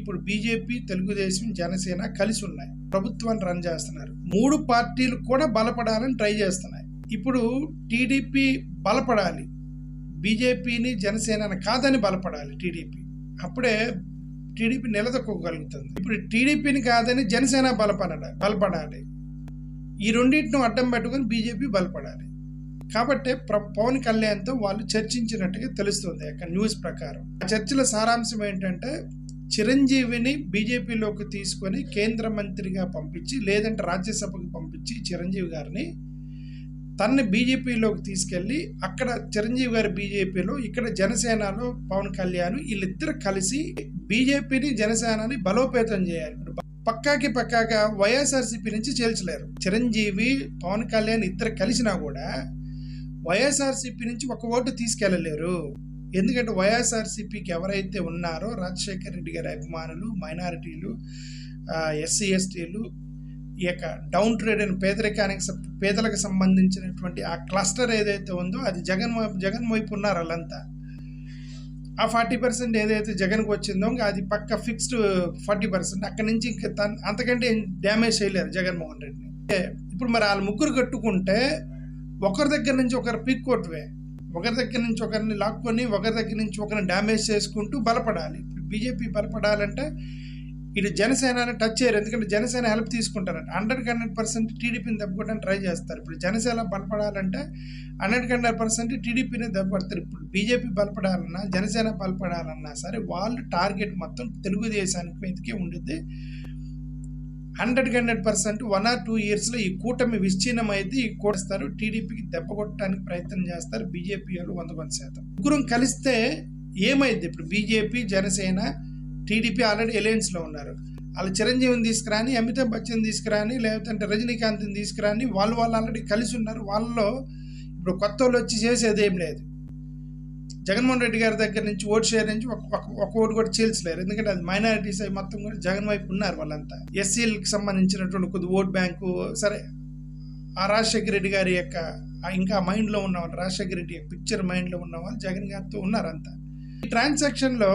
ఇప్పుడు బీజేపీ, తెలుగుదేశం, జనసేన కలిసి ఉన్నాయి, ప్రభుత్వాన్ని రన్ చేస్తున్నారు. 3 పార్టీలు కూడా బలపడాలని ట్రై చేస్తున్నాయి. ఇప్పుడు టీడీపీ బలపడాలి, బీజేపీని జనసేనని కాదని బలపడాలి టీడీపీ. అప్పుడే టీడీపీ నిలదొక్కగలుగుతుంది. ఇప్పుడు టీడీపీని కాదని జనసేన బలపడాలి. ఈ రెండింటిని అడ్డం పెట్టుకుని బీజేపీ బలపడాలి. కాబట్టి పవన్ కళ్యాణ్తో వాళ్ళు చర్చించినట్టుగా తెలుస్తుంది అక్కడ న్యూస్ ప్రకారం. ఆ చర్చల సారాంశం ఏంటంటే, చిరంజీవిని బీజేపీలోకి తీసుకొని కేంద్ర మంత్రిగా పంపించి, లేదంటే రాజ్యసభకు పంపించి చిరంజీవి గారిని తనని బీజేపీలోకి తీసుకెళ్ళి, అక్కడ చిరంజీవి గారి బీజేపీలో, ఇక్కడ జనసేనలో పవన్ కళ్యాణ్, వీళ్ళిద్దరు కలిసి బీజేపీని జనసేనని బలోపేతం చేయాలి. పక్కాగా వైఎస్ఆర్సీపీ నుంచి చేల్చలేరు. చిరంజీవి, పవన్ కళ్యాణ్ ఇద్దరు కలిసినా కూడా వైఎస్ఆర్సీపీ నుంచి ఒక ఓటు తీసుకెళ్ళలేరు. ఎందుకంటే వైఎస్ఆర్సీపీకి ఎవరైతే ఉన్నారో రాజశేఖర రెడ్డి గారి అభిమానులు, మైనారిటీలు, ఎస్సీ ఎస్టీలు, ఈ యొక్క డౌన్ ట్రేడ్ అయిన పేదలకు సంబంధించినటువంటి ఆ క్లస్టర్ ఏదైతే ఉందో అది జగన్ వైపు ఉన్నారు వాళ్ళంతా. ఆ 40% ఏదైతే జగన్కి వచ్చిందో అది పక్క ఫిక్స్డ్ 40%. అక్కడి నుంచి ఇంకా అంతకంటే డ్యామేజ్ చేయలేరు జగన్మోహన్ రెడ్డిని. ఇప్పుడు మరి వాళ్ళు ముగ్గురు కట్టుకుంటే ఒకరి దగ్గర నుంచి ఒకరు పీక్ కొట్టువే, ఒకరి దగ్గర నుంచి ఒకరిని లాక్కొని ఒకరి దగ్గర నుంచి ఒకరిని డ్యామేజ్ చేసుకుంటూ బలపడాలి. ఇప్పుడు బీజేపీ బలపడాలంటే ఇటు జనసేనని టచ్ చేయరు, ఎందుకంటే జనసేన హెల్ప్ తీసుకుంటారంట. 100% టీడీపీని దెబ్బకొట్టడానికి ట్రై చేస్తారు. ఇప్పుడు జనసేన బలపడాలంటే 100% టీడీపీని దెబ్బపడతారు. ఇప్పుడు బీజేపీ బలపడాలన్నా, జనసేన బలపడాలన్నా సరే వాళ్ళ టార్గెట్ మొత్తం తెలుగుదేశానికి మీదకే ఉండిద్ది. 100% 1 or 2 yearsలో ఈ కూటమి విచ్ఛిన్నం అయితే ఈ కూడస్తారు, టీడీపీకి దెబ్బ కొట్టడానికి ప్రయత్నం చేస్తారు బీజేపీ వాళ్ళు 100%. ముగ్గురం కలిస్తే ఏమైంది? ఇప్పుడు బీజేపీ, జనసేన, టీడీపీ ఆల్రెడీ అలయన్స్లో ఉన్నారు. వాళ్ళు చిరంజీవిని తీసుకురాని, అమితాబ్ బచ్చన్ తీసుకురాని, లేకపోతే రజనీకాంత్ని తీసుకురాని, వాళ్ళు ఆల్రెడీ కలిసి ఉన్నారు. వాళ్ళలో ఇప్పుడు కొత్త వాళ్ళు వచ్చి చేసేది ఏం లేదు. జగన్మోహన్ రెడ్డి గారి దగ్గర నుంచి ఓటు షేర్ నుంచి ఒక ఓటు కూడా చీల్చలేరు, ఎందుకంటే అది మైనారిటీస్ అవి మొత్తం కూడా జగన్ వైపు ఉన్నారు వాళ్ళంతా. ఎస్సీలకు సంబంధించినటువంటి కొద్ది ఓట్ బ్యాంకు సరే, ఆ రాజశేఖర రెడ్డి గారి యొక్క ఇంకా మైండ్లో ఉన్న వాళ్ళు, రాజశేఖర రెడ్డి యొక్క పిక్చర్ మైండ్లో ఉన్న వాళ్ళు జగన్ గారితో ఉన్నారంతా. ఈ ట్రాన్సాక్షన్లో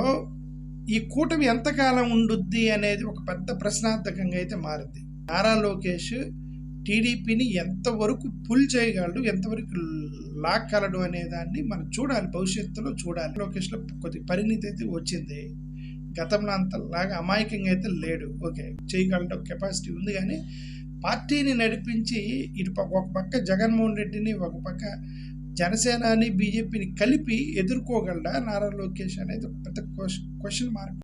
ఈ కూటమి ఎంతకాలం ఉండుద్ది అనేది ఒక పెద్ద ప్రశ్నార్థకంగా అయితే మారింది. నారా లోకేష్ టీడీపీని ఎంతవరకు పుల్ చేయగలడు, ఎంతవరకు లాక్కలడు అనే దాన్ని మనం చూడాలి, భవిష్యత్తులో చూడాలి. లోకేష్లో కొద్ది పరిణితి అయితే వచ్చింది, గతంలో అంతలాగా అమాయకంగా అయితే లేడు. ఓకే, చేయగలడం కెపాసిటీ ఉంది, కానీ పార్టీని నడిపించి ఇటు ఒక పక్క జగన్మోహన్ రెడ్డిని, ఒక పక్క జనసేనని, బీజేపీని కలిపి ఎదుర్కోగలడా నారా లోకేష్ అనేది ఒక పెద్ద క్వశ్చన్ మార్క్.